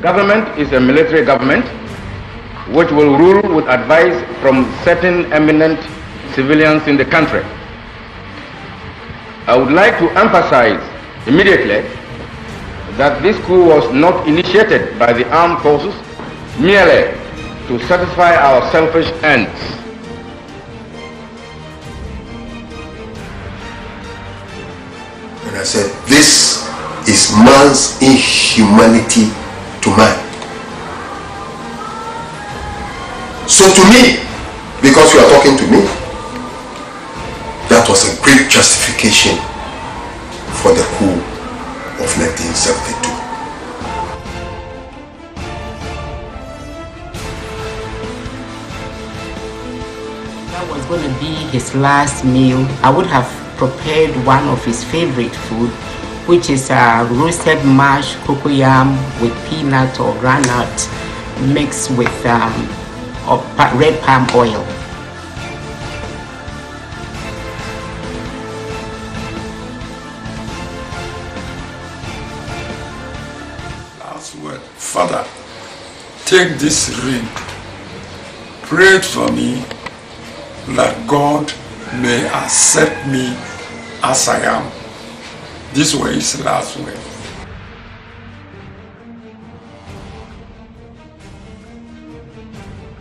government is a military government which will rule with advice from certain eminent civilians in the country. I would like to emphasize immediately that this coup was not initiated by the armed forces merely to satisfy our selfish ends. And I said, this is man's inhumanity to man. So to me, because you are talking to me, that was a great justification for the coup of 1972. That was going to be his last meal. I would have prepared one of his favorite food, which is roasted mashed cocoyam with peanut or groundnut mixed with red palm oil. Last word, Father, take this ring, pray for me that God may accept me as I am. This was his last word.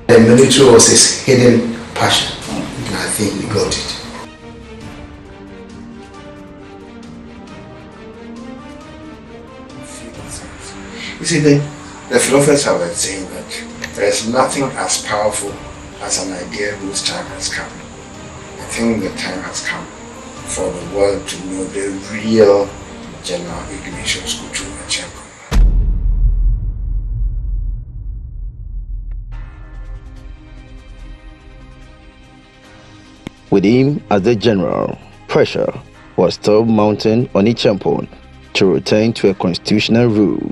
The military was his hidden passion, and I think we got it. You see, the philosophers have been saying that there is nothing as powerful as an idea whose time has come. I think the time has come for the world to know the real General Ignatius Acheampong. With him as the general, pressure was still mounting on Acheampong to return to a constitutional rule.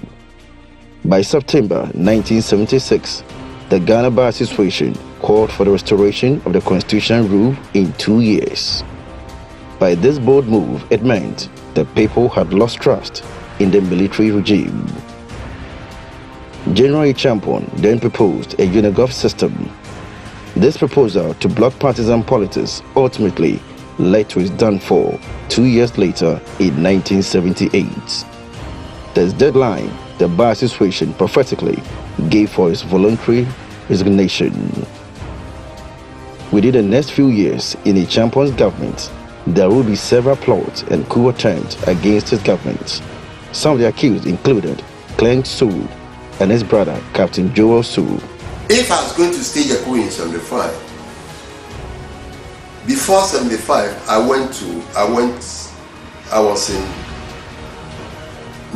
By September 1976, the Ghana Bar Association called for the restoration of the constitutional rule in 2 years. By this bold move, it meant the people had lost trust in the military regime. General Acheampong then proposed a unigov system. This proposal to block partisan politics ultimately led to its downfall 2 years later in 1978. This deadline, the Bar Association prophetically gave for its voluntary resignation. Within the next few years in Acheampong's government, there will be several plots and coup attempts against his government. Some of the accused included Clem Sue and his brother, Captain Joel Sue. If I was going to stage a coup in 75, before 75, I was in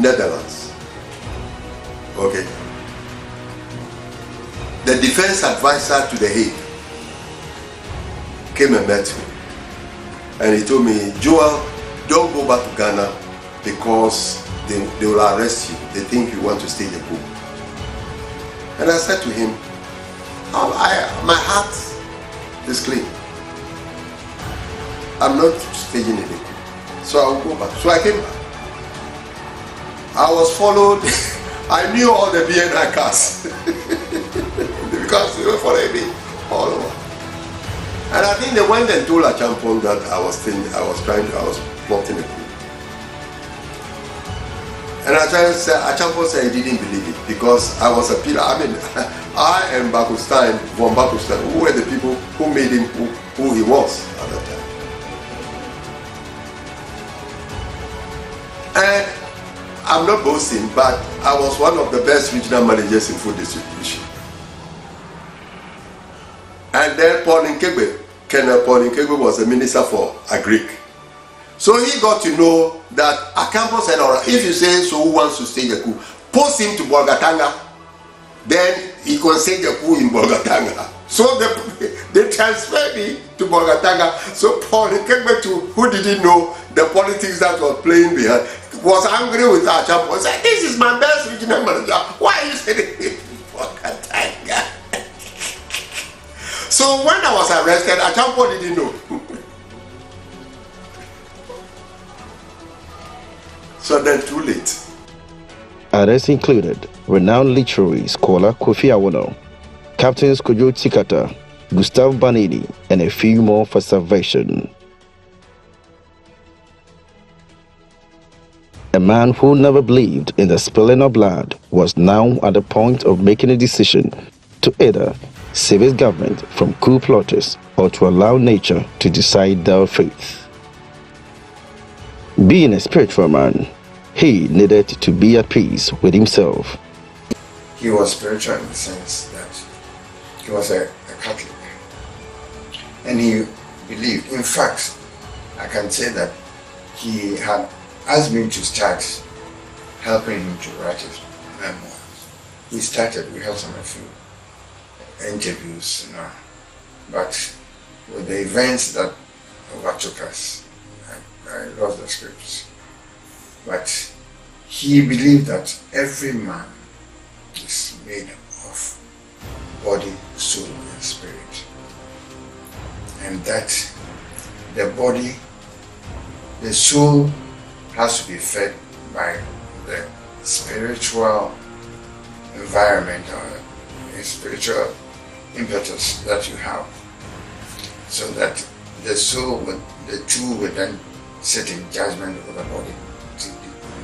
Netherlands. Okay. The defense advisor to the Hague came and met me. And he told me, Joel, don't go back to Ghana because they will arrest you. They think you want to stage a coup. And I said to him, my heart is clean. I'm not staging a coup. So I will go back. So I came back. I was followed. I knew all the BNI cars because they were following me all over. And I think they went and told Acheampong that I was plotting a coup. And Acheampong said he didn't believe it because I was a pillar. I mean, I and Bakustan, von Bakustan, who were the people who made him who he was at that time. And I'm not boasting, but I was one of the best regional managers in food distribution. And then Colonel Paul Nkegbe was the minister for Agric. So he got to know that Acheampong said, all right, if you say so, who wants to stage a coup, post him to Bolgatanga, then he can stage a coup in Bolgatanga. So they transferred me to Bolgatanga. So Paul Nkegbe, who didn't know the politics that was playing behind, was angry with Acheampong. Said, this is my best regional manager. Why are you sending me to Bolgatanga? So when I was arrested, Acheampong didn't know. So then too late. Others included renowned literary scholar Kofi Awono, Captains Kojo Tikata, Gustav Banini, and a few more for salvation. A man who never believed in the spilling of blood was now at the point of making a decision to either save his government from coup plotters or to allow nature to decide their fate. Being a spiritual man, he needed to be at peace with himself. He was spiritual in the sense that he was a Catholic. And he believed, in fact, I can say that he had asked me to start helping him to write his memoirs. We had some a few interviews, but with the events that overtook us, I lost the scripts. But he believed that every man is made of body, soul, and spirit. And that the body, the soul has to be fed by the spiritual environment or the spiritual impetus that you have. So that the soul, the two would then sit in judgment over the body to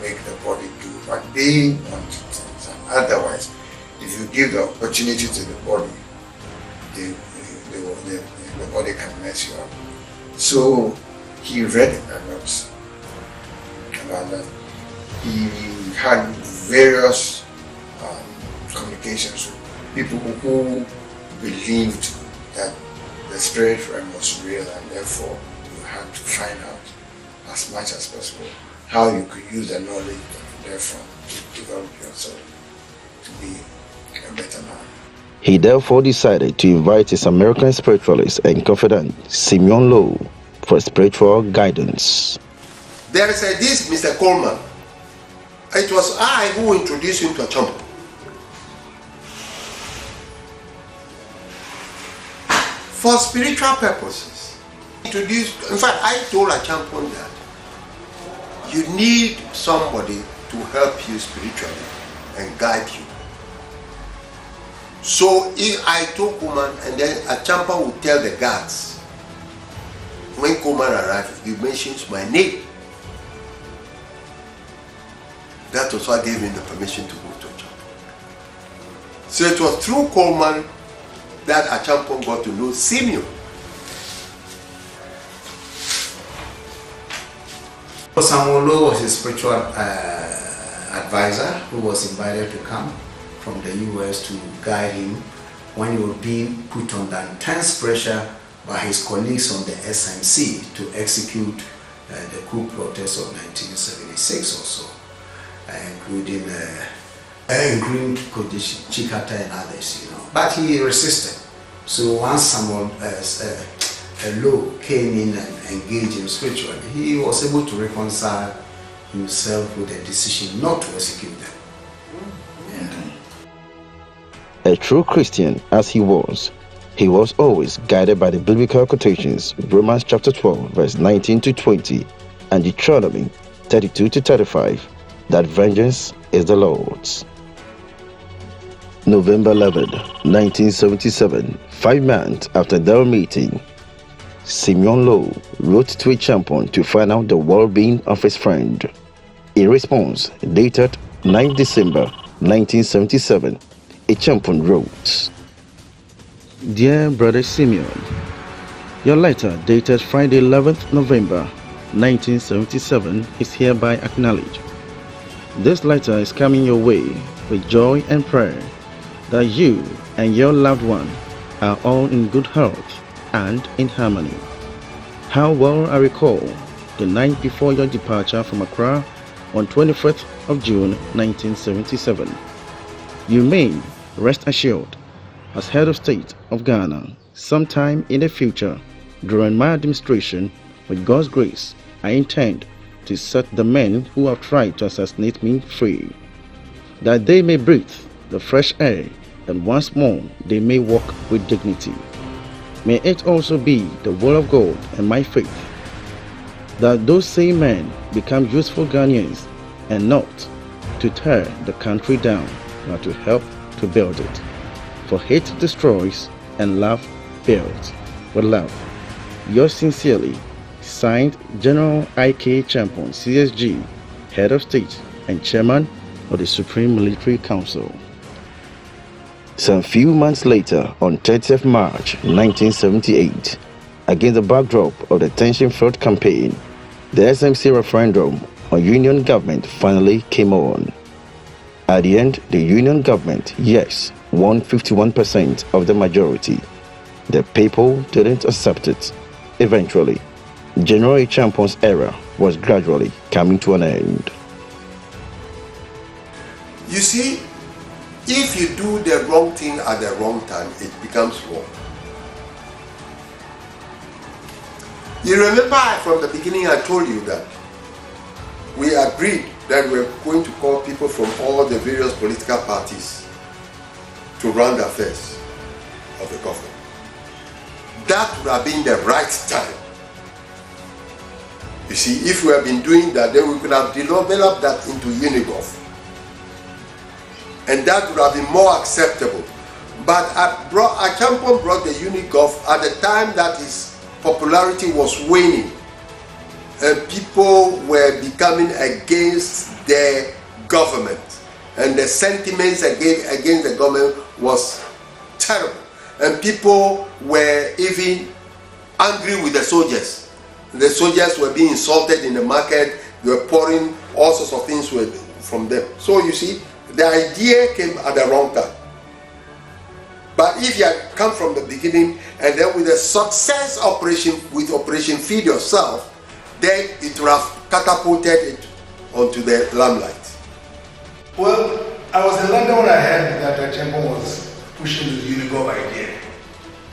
make the body do what they want to do. Otherwise, if you give the opportunity to the body, the body can mess you up. So he read a lot about that. He had various communications with people who believed that the spirit realm was real, and therefore you had to find out as much as possible how you could use the knowledge therefrom to develop yourself to be a better man. He therefore decided to invite his American spiritualist and confidant, Simeon Lowe, for spiritual guidance. There is this Mr. Coleman. It was I who introduced him to Acheampong. For spiritual purposes. In fact, I told Acheampong that you need somebody to help you spiritually and guide you. So if I told Coleman, and then Acheampong would tell the guards, when Coleman arrived, he mentions my name. That was what gave him the permission to go to Acheampong. So it was through Coleman that Acheampong got to know Simeon. Samuel Lowe was a spiritual advisor who was invited to come from the US to guide him when he was being put under intense pressure by his colleagues on the SMC to execute the coup protest of 1976 or so, including Chikata and others, But he resisted. So once Samuel Lowe came in and engaged him spiritually, he was able to reconcile himself with the decision not to execute them. A true Christian as he was always guided by the biblical quotations, Romans chapter 12, verse 19 to 20, and Deuteronomy 32 to 35, that vengeance is the Lord's. November 11, 1977, 5 months after their meeting, Simeon Lowe wrote to Acheampong to find out the well-being of his friend. In response, dated 9 December 1977, Acheampong wrote, Dear Brother Simeon, your letter dated Friday 11th November 1977 is hereby acknowledged. This letter is coming your way with joy and prayer that you and your loved one are all in good health and in harmony. How well I recall the night before your departure from Accra on 25th of June 1977. You may rest assured, as head of state of Ghana, sometime in the future, during my administration, with God's grace, I intend to set the men who have tried to assassinate me free, that they may breathe the fresh air and once more they may walk with dignity. May it also be the will of God and my faith that those same men become useful Ghanaians and not to tear the country down but to help to build it. For hate destroys and love builds. With love, yours sincerely, signed General Acheampong, CSG, Head of State and Chairman of the Supreme Military Council. Some few months later, on 30th March 1978, against the backdrop of the tension-filled campaign, the SMC referendum on union government finally came on. At the end, the union government, yes, won 51% of the majority. The people didn't accept it. Eventually, General Acheampong's era was gradually coming to an end. You see, if you do the wrong thing at the wrong time, it becomes wrong. You remember from the beginning I told you that we agreed that we're going to call people from all the various political parties to run the affairs of the government. That would have been the right time. You see, if we had been doing that, then we could have developed that into Unigov. And that would have been more acceptable. But Acheampong brought the Unigov at the time that his popularity was waning. And people were becoming against the government. And the sentiments against the government was terrible. And people were even angry with the soldiers. The soldiers were being insulted in the market. They were pouring all sorts of things from them. So you see, the idea came at the wrong time. But if you had come from the beginning and then with a success operation, with Operation Feed Yourself, then it would have catapulted it onto the limelight. Well, I was in London when I heard that Acheampong was pushing the Unigov idea.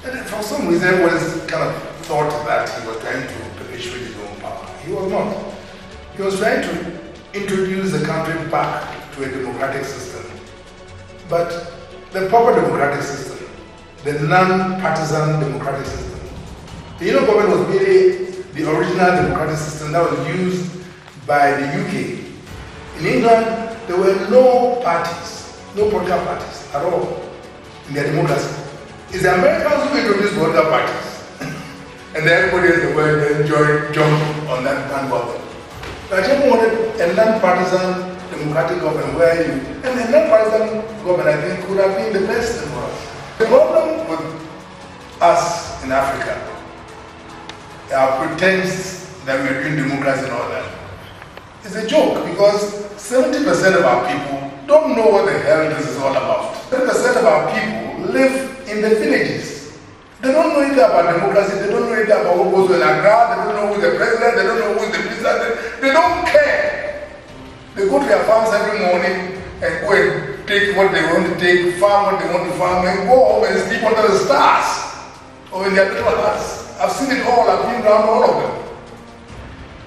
And for some reason, everyone kind of thought that he was trying to perpetuate his own power. He was not. He was trying to introduce the country back to a democratic system. But the proper democratic system, the non-partisan democratic system. The Unigov government was really the original democratic system that was used by the UK. In England, there were no parties, no political parties at all in their democracy. It's the Americans who introduced political parties. And then everybody in the world then jumped on that bandwagon. But Acheampong wanted a non-partisan democratic government where and a non-partisan government, I think, could have been the best thing for us. The problem with us in Africa, our pretense that we're doing democracy and all that, is a joke because 70% of our people don't know what the hell this is all about. 70% of our people live in the villages. They don't know anything about democracy, they don't know anything about what goes on in Accra, they don't know who's the president, they don't know who's the minister, they don't care. They go to their farms every morning and go and take what they want to take, farm what they want to farm, and go home and sleep under the stars or in their little huts. I've seen it all, I've been around all of them.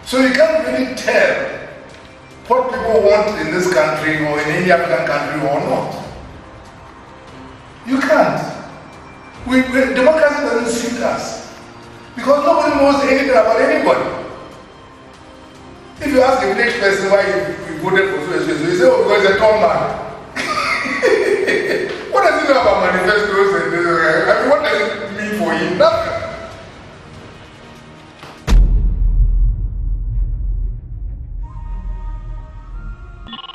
So you can't really tell what people want in this country or in any African country or not. You can't. Democracy doesn't suit us because nobody knows anything about anybody. If you ask a village person why you voted for so, he say, oh, because he's a tall man. What does he know about manifestos? I mean, what does it mean for him? Nothing.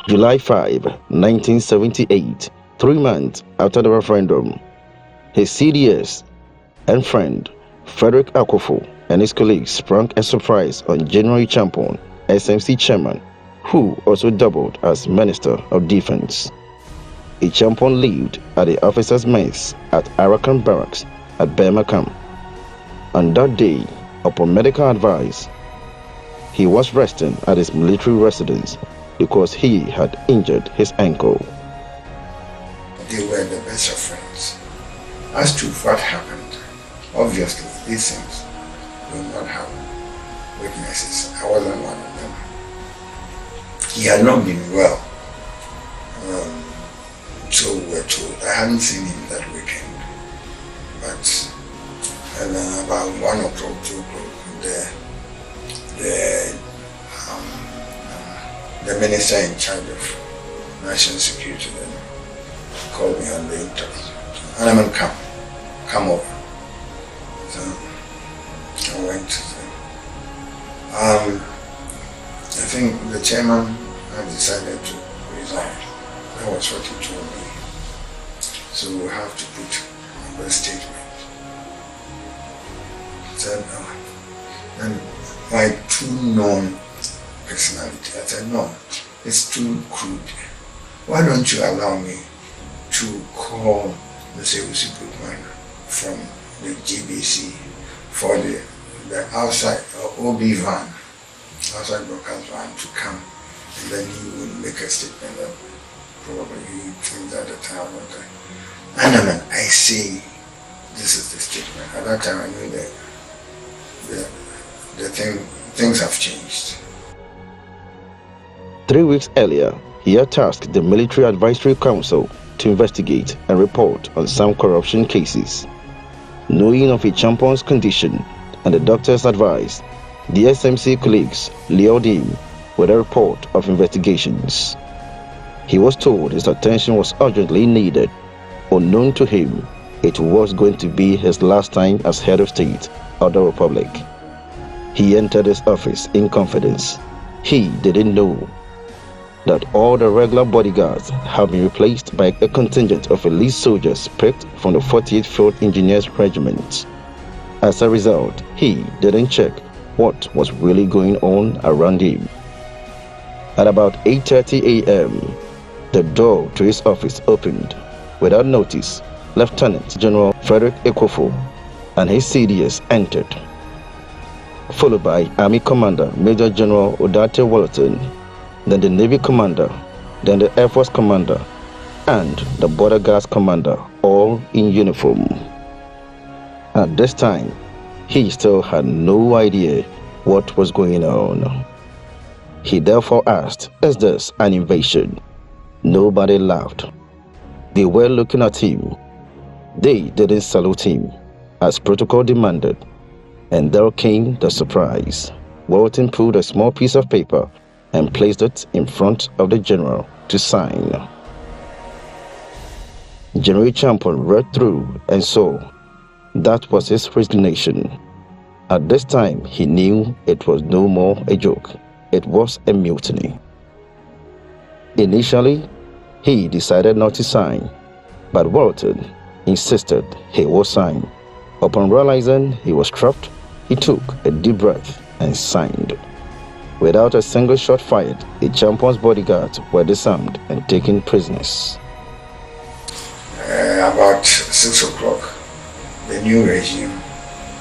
July 5, 1978, 3 months after the referendum, his CDS and friend Frederick Akwofo and his colleagues sprung a surprise on General Acheampong, SMC chairman, who also doubled as Minister of Defense. Acheampong lived at the officers' mess at Arakan Barracks at Burma Camp. On that day, upon medical advice, he was resting at his military residence because he had injured his ankle. They were the best of friends. As to what happened, obviously these things will not have witnesses. I wasn't one of them. He had not been well. So we were told. I hadn't seen him that weekend. But about 1 o'clock, 2 o'clock, the minister in charge of national security then called me on the interview. Anaman, come over. So I went. I think the chairman had decided to resign. That was what he told me. So we have to put on the statement. He said, no. And my too known personality, I said, no, it's too crude. Why don't you allow me to call Mr. Usi Goodman from the GBC for the outside OB van, outside broadcast van, to come, and then he will make a statement that probably he thinks at the time. And then I say, this is the statement. At that time I knew that things have changed. 3 weeks earlier, he had tasked the Military Advisory Council to investigate and report on some corruption cases. Knowing of Acheampong's condition and the doctor's advice, the SMC colleagues lured him with a report of investigations. He was told his attention was urgently needed. Unknown to him, it was going to be his last time as head of state of the Republic. He entered his office in confidence. He didn't know that all the regular bodyguards have been replaced by a contingent of elite soldiers picked from the 48th Field Engineers Regiment. As a result, he didn't check what was really going on around him. At about 8:30 a.m., the door to his office opened. Without notice, Lieutenant General Frederick Ekofo and his CDS entered, followed by Army Commander Major General Odate Walton, then the Navy Commander, then the Air Force Commander, and the Border Guards Commander, all in uniform. At this time, he still had no idea what was going on. He therefore asked, "Is this an invasion?" Nobody laughed. They were looking at him. They didn't salute him, as protocol demanded. And there came the surprise. Walton pulled a small piece of paper and placed it in front of the general to sign. General Acheampong read through and saw that was his resignation. At this time, he knew it was no more a joke. It was a mutiny. Initially, he decided not to sign, but Walton insisted he would sign. Upon realizing he was trapped, he took a deep breath and signed. Without a single shot fired, Acheampong's bodyguards were disarmed and taken prisoners. About 6 o'clock, the new regime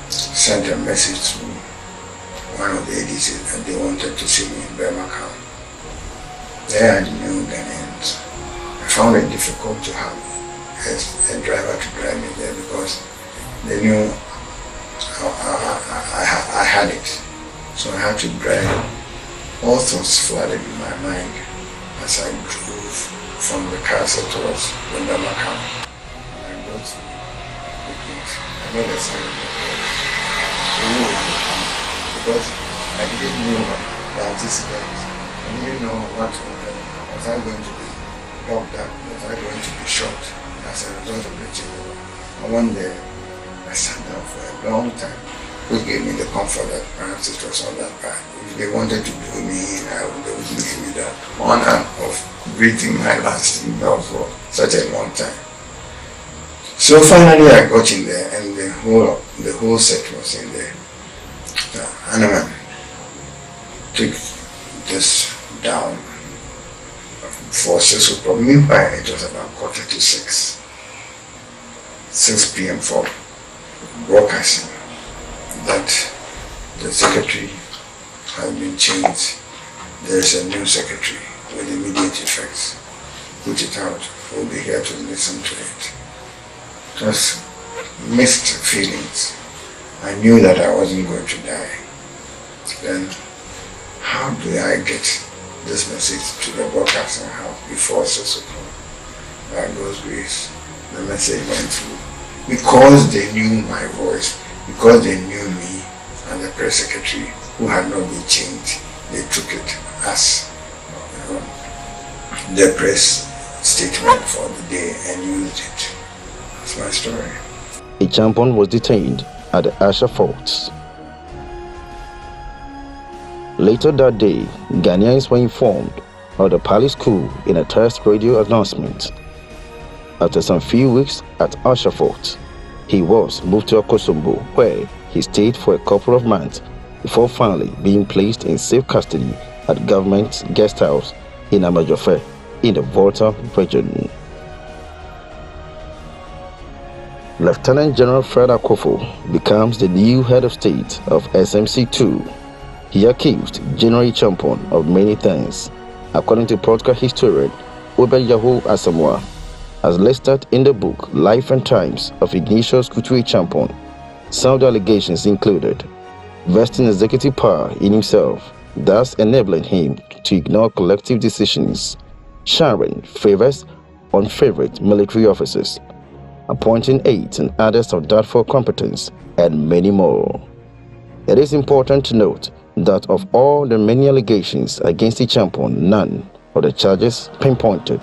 sent a message to one of the ADCs that they wanted to see me in Birmingham. They are the new Ghanaians. I found it difficult to have a driver to drive me there because they knew I had it. So I had to drive. All thoughts flooded in my mind as I drove from the castle towards Birmingham. I got to the gate. I know the sign of the because I didn't know the antecedents. I didn't know what was I going to be locked up, was I going to be shot as a result of the change. I went there, I sat down for a long time, which gave me the comfort that perhaps it was not that bad. If they wanted to do me in, they would give me the honor of breathing my last in there for such a long time. So finally I got in there and the whole set was in there. Anaman took this down for 6 o'clock. Meanwhile, it was about 5:45, 6 p.m. for broadcasting that the secretary has been changed. There is a new secretary with immediate effects. Put it out. We'll be here to listen to it. Just mixed feelings. I knew that I wasn't going to die. Then, how do I get this message to the broadcasting house before 6 o'clock? By God's grace, the message went through. Because they knew my voice, because they knew me and the press secretary who had not been changed, they took it as the press statement for the day and used it. That's my story. Acheampong was detained at the Acheampong. Later that day, Ghanaians were informed of the palace coup in a test radio announcement. After some few weeks at Acheampong, he was moved to Akosombo, where he stayed for a couple of months before finally being placed in safe custody at government guest house in Amajofe in the Volta region. Lieutenant General Fred Akofo becomes the new head of state of SMC2. He accused General Acheampong of many things, according to political historian Obeyaho Asamoah, as listed in the book Life and Times of Ignatius Kutu Acheampong. Some of the allegations included vesting executive power in himself, thus enabling him to ignore collective decisions, sharing favors on favorite military officers, appointing aides and others of doubtful competence, and many more. It is important to note that of all the many allegations against Acheampong, none of the charges pinpointed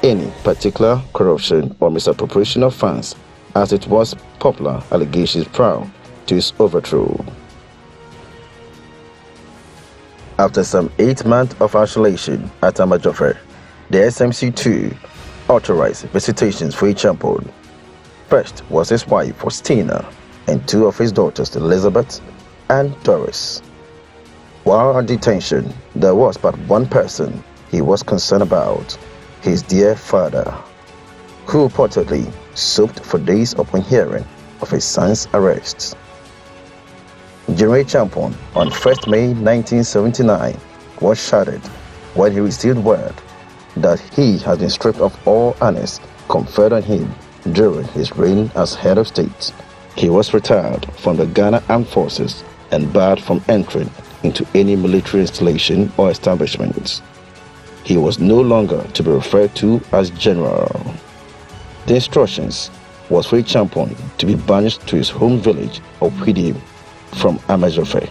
any particular corruption or misappropriation of funds, as it was popular allegations prior to his overthrow. After some 8 months of isolation at Amajofe, the SMC2 authorized visitations for Acheampong. First was his wife, Faustina, and 2 of his daughters, Elizabeth and Doris. While on detention, there was but one person he was concerned about, his dear father, who reportedly sobbed for days upon hearing of his son's arrest. General Acheampong, on 1st May 1979, was shattered when he received word that he had been stripped of all honors conferred on him during his reign as head of state. He was retired from the Ghana Armed Forces and barred from entering into any military installation or establishment. He was no longer to be referred to as general. The instructions was for Acheampong to be banished to his home village of Hwidim from Amajofe.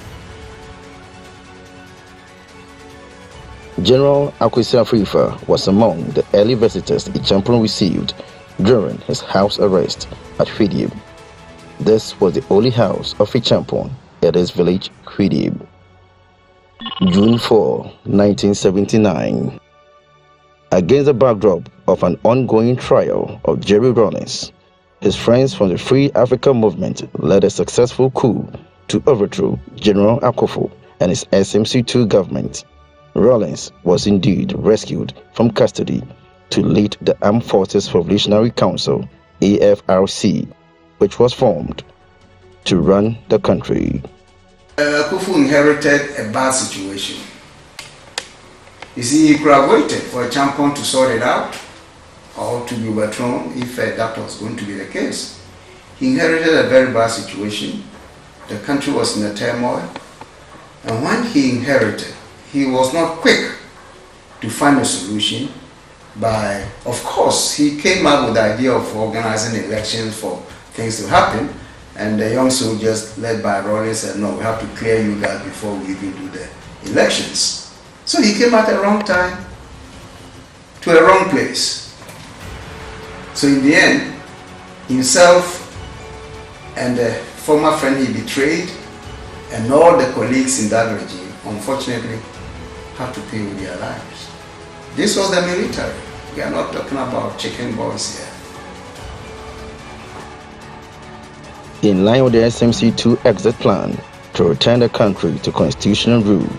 General Akwesi Afrifa was among the early visitors Acheampong received during his house arrest at Hwidim. This was the only house of Acheampong at his village, Hwidim. June 4, 1979. Against the backdrop of an ongoing trial of Jerry Rawlings, his friends from the Free Africa Movement led a successful coup to overthrow General Akofo and his SMC2 government. Rawlings was indeed rescued from custody to lead the Armed Forces Revolutionary Council, AFRC, which was formed to run the country. Akofo inherited a bad situation. You see, he could have waited for Acheampong to sort it out or to be overthrown if that was going to be the case. He inherited a very bad situation. The country was in a turmoil. And when he inherited, he was not quick to find a solution by, of course, he came up with the idea of organizing elections for things to happen. And the young soldiers led by Rawlings said, no, we have to clear you guys before we even do the elections. So he came at the wrong time to a wrong place. So in the end, himself and the former friend he betrayed and all the colleagues in that regime, unfortunately, had to pay with their lives. This was the military. We are not talking about chicken boys here. In line with the SMC2 exit plan to return the country to constitutional rule,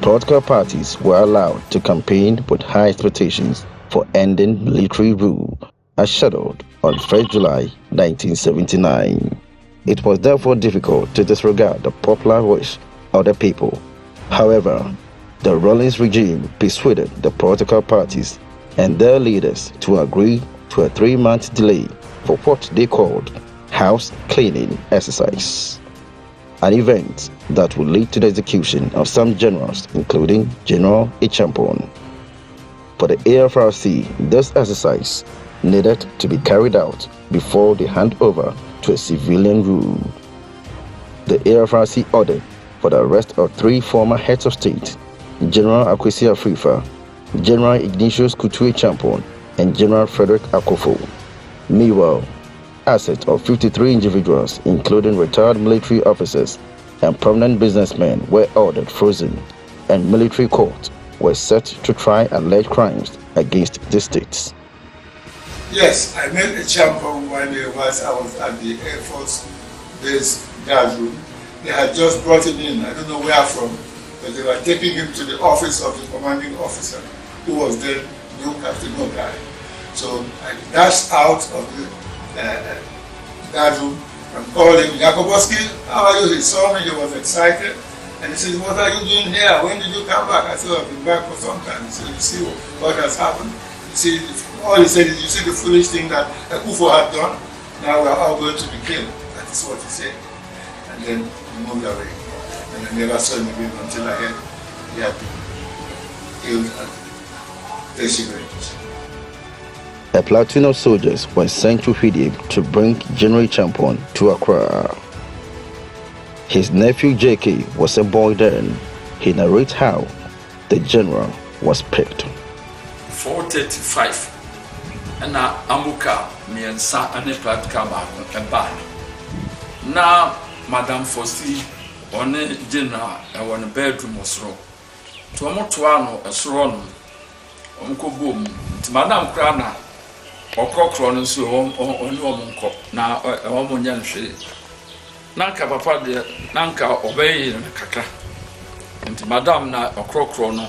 political parties were allowed to campaign with high expectations for ending military rule, as scheduled on 1st July 1979. It was therefore difficult to disregard the popular wish of the people. However, the Rawlings regime persuaded the political parties and their leaders to agree to a 3-month delay for what they called house cleaning exercise, an event that would lead to the execution of some generals, including General Acheampong. For the AFRC, this exercise needed to be carried out before they hand over to a civilian rule. The AFRC ordered for the arrest of 3 former heads of state, General Akwesi Afrifa, General Ignatius Kutu Acheampong, and General Frederick Akofo. Meanwhile, assets of 53 individuals, including retired military officers and prominent businessmen, were ordered frozen, and military courts were set to try alleged crimes against the states. Yes, I met Acheampong when I was at the Air Force Base guard room. They had just brought him in, I don't know where from, but they were taking him to the office of the commanding officer, who was then no captain, no guy. So I dashed out of the guard room and called him, Yakoboski, how are you? He saw me, he was excited. And he said, what are you doing here? When did you come back? I said, I've been back for some time. He said, you see what has happened? You see, all he said is, you see the foolish thing that Akufo had done? Now we're all going to be killed. That is what he said. And then he moved away. And I never saw him again until I heard he had been killed at Teshigret. A platoon of soldiers was sent to Hidib to bring General Acheampong to Accra. His nephew J.K. was a boy then. He narrates how the general was picked. 4:35 and amuka miensa ane practical baako eba na Madam Fosti one general one bedroom osoro to omotoa no esoro no omko mu nti madam kra na okokro no so oni omonko na omonya nhwe nanka papa de nanka obeye na kakra nti madam na okokro no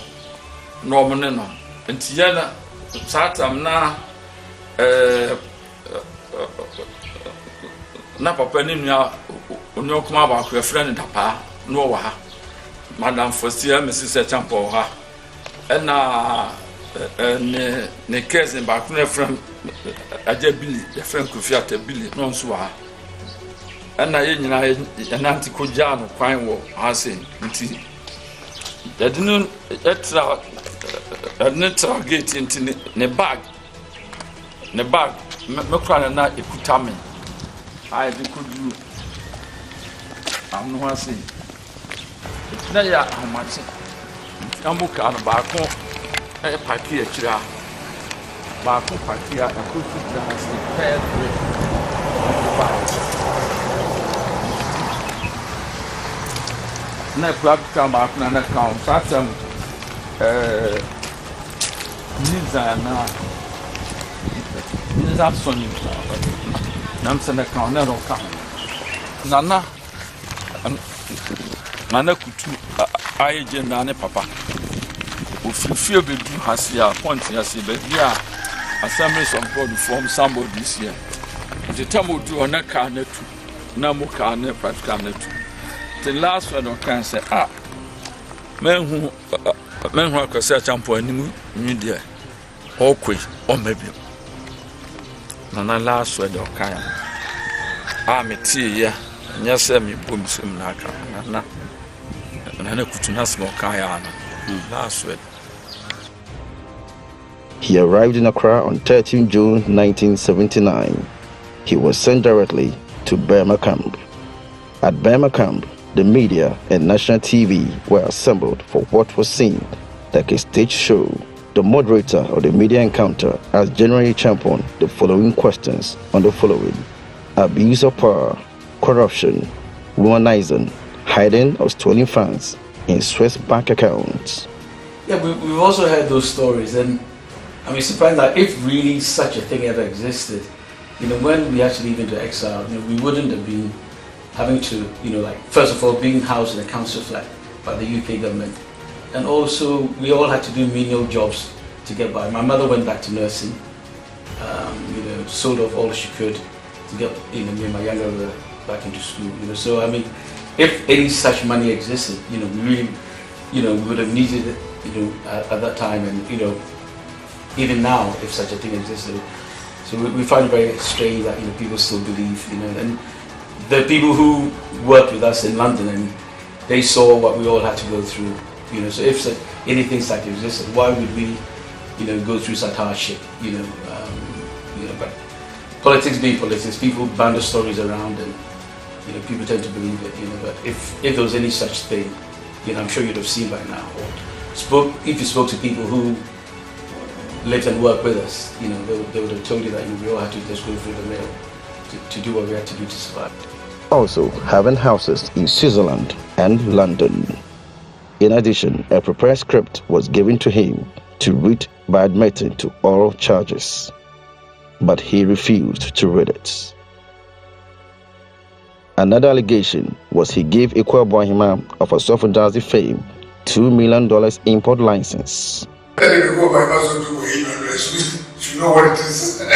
no omne no nti yana satam na na papa ni nua oni okuma ba ko friend dapa no wa ha Madam Fosti Mrs. Acheampong ha na ne cousin ba ko na friend Ajabili the friend Kofi Atabili no nso wa na ye nyina enanti ko ja no kwan wo ase nti yadinu etra netra gate into ne bag me kra na ekutame I dey could you am no ase na ya amache amuka no ba ko e paki akira ba ko paki a ko fitra ase pedre na practical ba ko na count satam Nizana Sony Namsana Kana Roka Nana Kutu Nane Papa Ufil be do Hasia point Yasi Bedia Assemblies of God form somebody this year. The time will do on a carnet Namu carnet practical net. The last one of cancer men who say Acheampong animu media okwe o mabio na last word of kind meti ya nya se me bom sum na aka na kutuna small kaya na last word. He arrived in Accra on 13 June 1979. He was sent directly to Burma camp. At Burma camp, the media and national TV were assembled for what was seen like a stage show. The moderator of the media encounter asked General Acheampong the following questions on the following: abuse of power, corruption, womanizing, hiding of stolen funds in Swiss bank accounts. Yeah, we've also heard those stories, and I mean, surprised that if really such a thing ever existed, when we actually leave into exile, we wouldn't have been having to, like, first of all, being housed in a council flat by the UK government. And also, we all had to do menial jobs to get by. My mother went back to nursing, sold off all she could to get, me and my younger brother back into school, So, I mean, if any such money existed, we really, we would have needed it, at that time, and, even now, if such a thing existed. So we find it very strange that, people still believe, and the people who worked with us in London, and they saw what we all had to go through, so if anything such existed, why would we, go through such hardship, but politics being politics, people bandy stories around, and, people tend to believe it, but if there was any such thing, I'm sure you'd have seen by now, or if you spoke to people who, lived and worked with us, they would have told you that we all had to just go through the mill to do what we had to do to survive. Also having houses in Switzerland and London. In addition, a prepared script was given to him to read by admitting to all charges, but he refused to read it. Another allegation was he gave Acheampong of Asofo-Dadzie fame $2 million import license. Let me go by also to you know what it is. It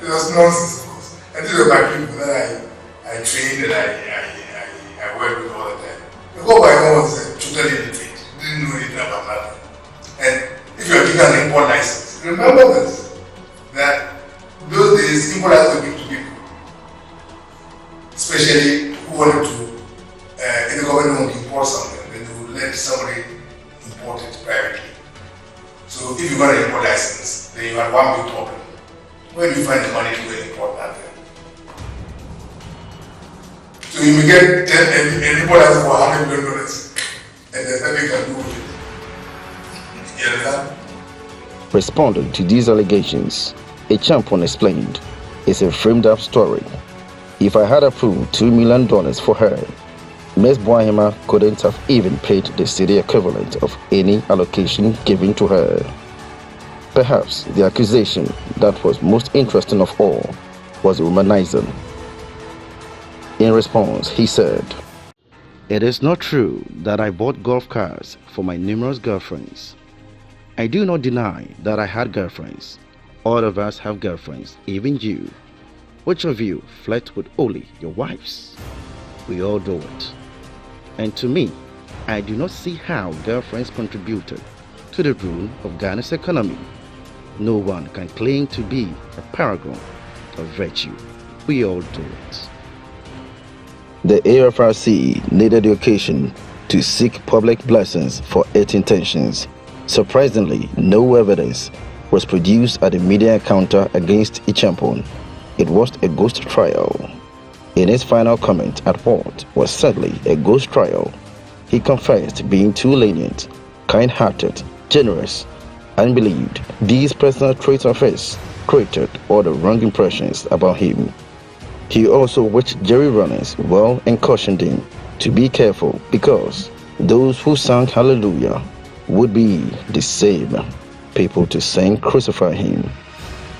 was nonsense, of course. I did it by people that I trained and I worked with all the time. The go by was totally illiterate, didn't know anything about that. And if you are given an import license, remember this, that those days import license were given to people, especially who wanted to, if the government wanted to import something, then they would let somebody import it privately. So if you got an import license, then you had one big problem. Where do you find the money to go import that thing? So you may get an import license for $100 million, and there's nothing you can do with it. You understand? Responding to these allegations, Acheampong explained, it's a framed up story. If I had approved $2 million for her, Ms. Boahima couldn't have even paid the city equivalent of any allocation given to her. Perhaps the accusation that was most interesting of all was womanizing. In response, he said, "It is not true that I bought golf cars for my numerous girlfriends. I do not deny that I had girlfriends. All of us have girlfriends, even you. Which of you flirt with only your wives? We all do it. And to me, I do not see how girlfriends contributed to the ruin of Ghana's economy. No one can claim to be a paragon of virtue. We all do it." The AFRC needed the occasion to seek public blessings for its intentions. Surprisingly, no evidence was produced at the media encounter against Acheampong. It was a ghost trial. In his final comment at what was sadly a ghost trial, he confessed being too lenient, kind-hearted, generous, and believed these personal traits of his created all the wrong impressions about him. He also wished Jerry Rawlings well and cautioned him to be careful because those who sang hallelujah would be the same people to sing crucify him.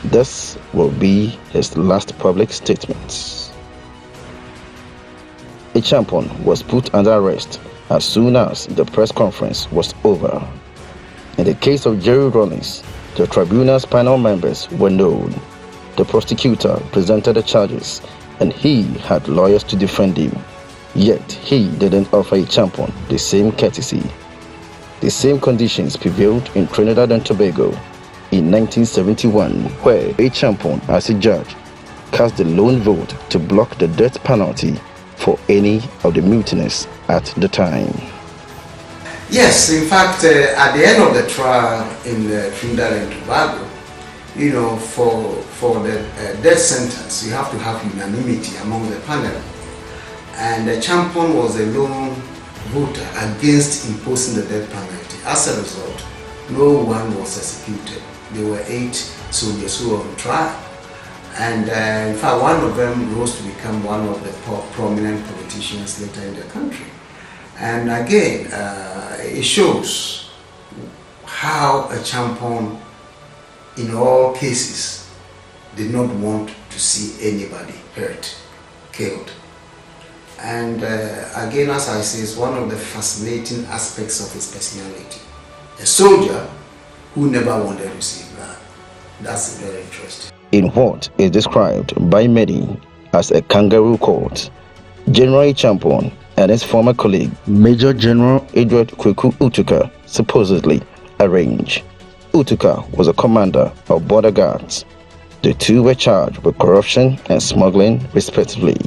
This will be his last public statement. Acheampong was put under arrest as soon as the press conference was over. In the case of Jerry Rawlings, the tribunal's panel members were known. The prosecutor presented the charges and he had lawyers to defend him. Yet he didn't offer Acheampong the same courtesy. The same conditions prevailed in Trinidad and Tobago in 1971, where Acheampong, as a judge, cast the lone vote to block the death penalty for any of the mutineers at the time. Yes, in fact, at the end of the trial in Trinidad and Tobago, for the death sentence, you have to have unanimity among the panel. And Acheampong was a lone voter against imposing the death penalty. As a result, no one was executed. There were 8 soldiers who were on trial. And in fact, one of them rose to become one of the prominent politicians later in the country. And again, it shows how Acheampong, in all cases, did not want to see anybody hurt, killed. And again, as I say, it's one of the fascinating aspects of his personality. A soldier who never wanted to see blood. That's very interesting. In what is described by many as a kangaroo court, General Acheampong and his former colleague, Major General Edward Kweku Utuka, supposedly arranged. Utuka was a commander of border guards. The two were charged with corruption and smuggling, respectively.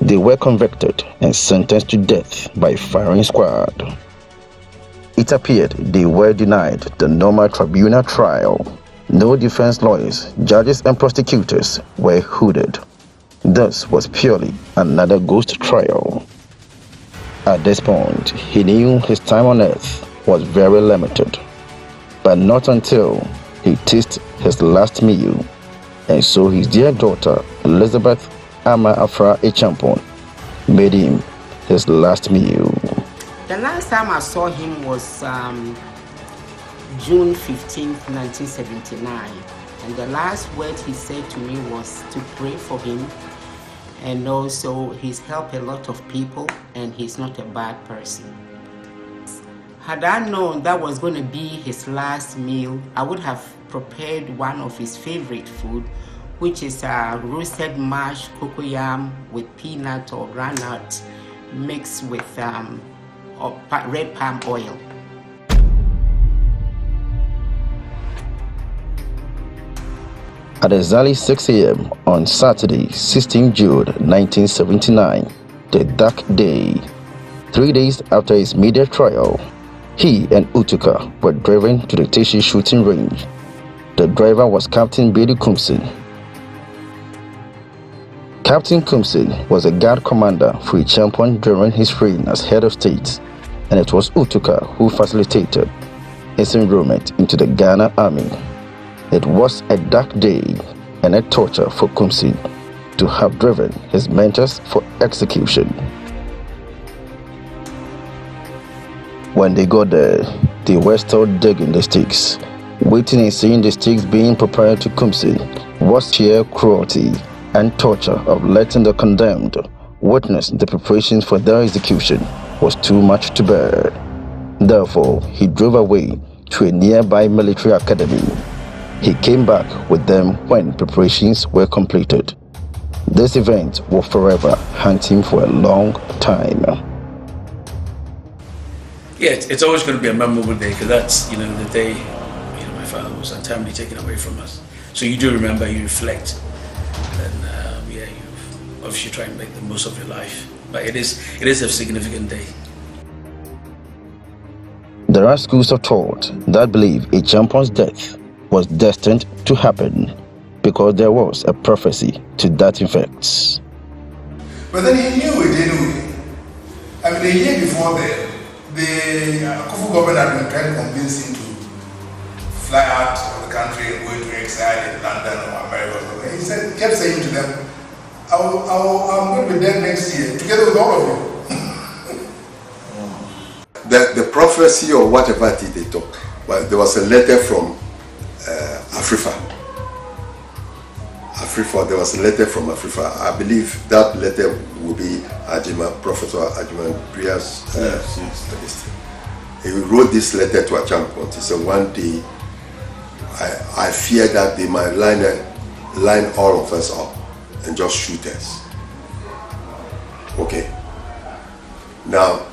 They were convicted and sentenced to death by firing squad. It appeared they were denied the normal tribunal trial. No defense lawyers, judges, and prosecutors were hooded. This was purely another ghost trial. At this point, he knew his time on earth was very limited. But not until he tasted his last meal, and so his dear daughter, Elizabeth Ama Afra Acheampong, made him his last meal. The last time I saw him was June 15th, 1979. And the last word he said to me was to pray for him. And also, he's helped a lot of people, and he's not a bad person. Had I known that was going to be his last meal, I would have prepared one of his favorite food, which is roasted mashed cocoyam with peanut or groundnut mixed with red palm oil. At exactly 6 a.m. on Saturday, 16 June 1979, the dark day, 3 days after his media trial, he and Utuka were driven to the Teshi shooting range. The driver was Captain Bedi Kumsin. Captain Kumsin was a guard commander for Acheampong during his reign as head of state, and it was Utuka who facilitated his enrollment into the Ghana Army. It was a dark day and a torture for Kumsin to have driven his mentors for execution. When they got there, they were still digging the stakes. Waiting and seeing the stakes being prepared to Kumsin was sheer cruelty and torture of letting the condemned witness the preparations for their execution was too much to bear. Therefore, he drove away to a nearby military academy. He came back with them when preparations were completed. This event will forever haunt him for a long time. Yeah, it's always going to be a memorable day because that's, the day, my father was untimely taken away from us. So you do remember, you reflect, and you obviously try and make the most of your life. But it is a significant day. There are schools of thought that believe Acheampong's death was destined to happen because there was a prophecy to that effect. But then he knew it anyway. I mean, a year before the Kufu government had been trying to convince him to fly out of the country and go into exile in London or America or something. He kept saying to them, I'm going to be there next year together with all of you. The prophecy or whatever they talk, but there was a letter from Afrifa. There was a letter from Afrifa. I believe that letter will be Professor Ajima Bria's. He wrote this letter to Acheampong. He said, one day, I fear that they might line all of us up and just shoot us. Okay. Now,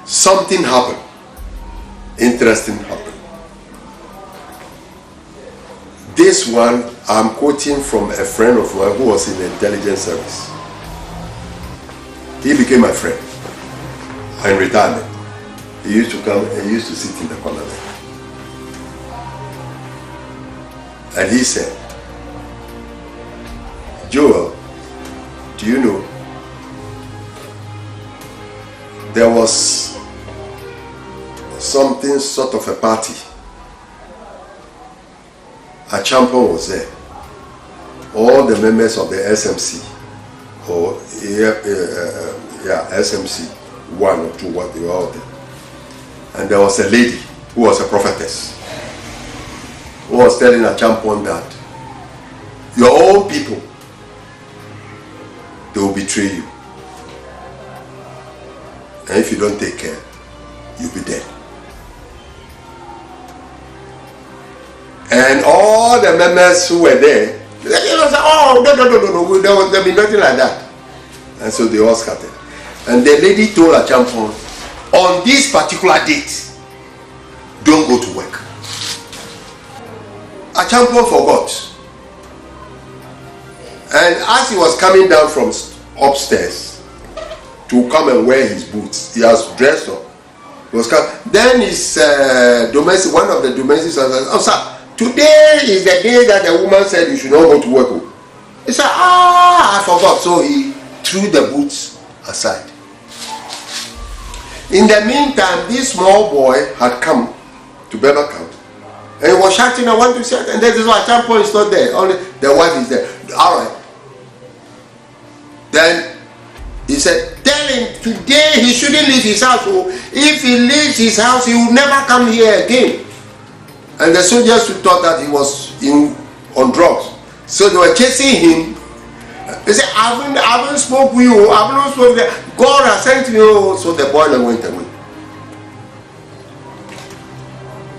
something happened. Interesting happened. This one, I'm quoting from a friend of mine who was in the intelligence service. He became my friend in retirement. He used to come and used to sit in the corner there. And he said, Joel, do you know, there was something sort of a party. Acheampong was there. All the members of the SMC, or SMC 1 or 2, what they were all there. And there was a lady who was a prophetess, who was telling Acheampong that your own people, they will betray you. And if you don't take care, you'll be dead. And all the members who were there, they said, oh, no, there'll be nothing like that. And so they all scattered. And the lady told Acheampong, on this particular date, don't go to work. Acheampong forgot. And as he was coming down from upstairs to come and wear his boots, he has dressed up. Then his domestic, one of the domestics said, oh sir, today is the day that the woman said you should not go to work. He said, I forgot. So he threw the boots aside. In the meantime, this small boy had come to Burma camp. And he was shouting, I want to shout. And this is why Acheampong is not there. Only the wife is there. All right. Then he said, tell him today he shouldn't leave his house. So if he leaves his house, he will never come here again. And the soldiers thought that he was on drugs. So they were chasing him. They said, I haven't spoken with you. I haven't spoken. God has sent you. So the boy went away.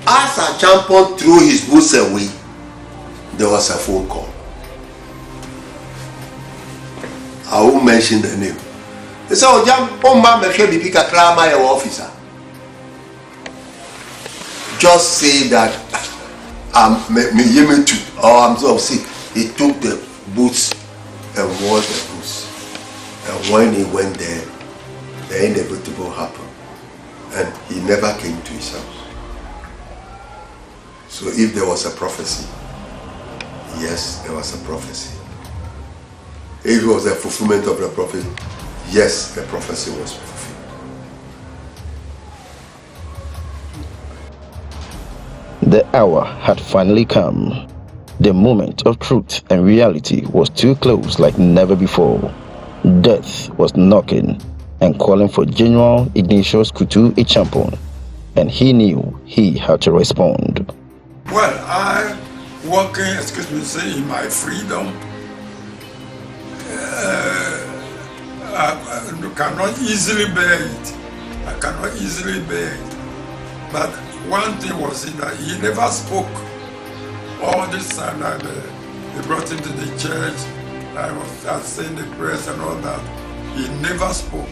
As Acheampong threw his boots away, there was a phone call. I won't mention the name. They said, officer. Just say that I'm so sick. He took the boots and wore the boots. And when he went there, the inevitable happened. And he never came to his house. So if there was a prophecy, yes, there was a prophecy. If it was a fulfillment of the prophet, yes, the prophecy was fulfilled. The hour had finally come. The moment of truth and reality was too close like never before. Death was knocking and calling for General Ignatius Kutu Acheampong, and he knew he had to respond. Well, I'm working, say, in my freedom. I cannot easily bear it. I cannot easily bear it. But one thing was that he never spoke. All this time that they brought him to the church, I was saying the prayers and all that, he never spoke.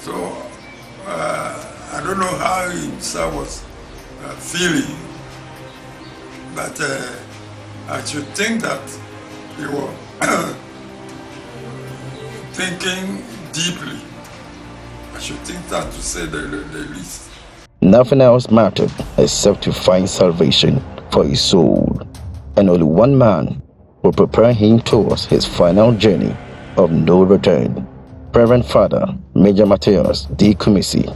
So I don't know how himself was feeling, but I should think that he was thinking deeply. I should think that, to say the least. Nothing else mattered except to find salvation for his soul, and only one man will prepare him towards his final journey of no return. Reverend Father Major Matthias D. Kumisi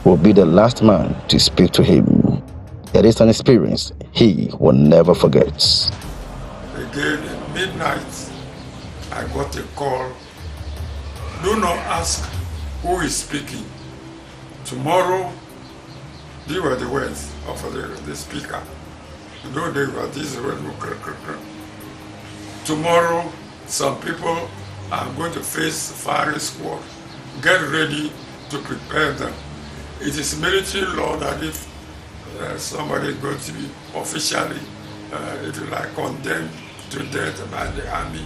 will be the last man to speak to him. It is an experience he will never forget. Again, at midnight, I got a call. Do not ask who is speaking. Tomorrow, these were the words of the speaker. You know, they were these words. Tomorrow, some people are going to face firing squad. Get ready to prepare them. It is military law that if somebody is going to be officially, if you like, condemned to death by the army,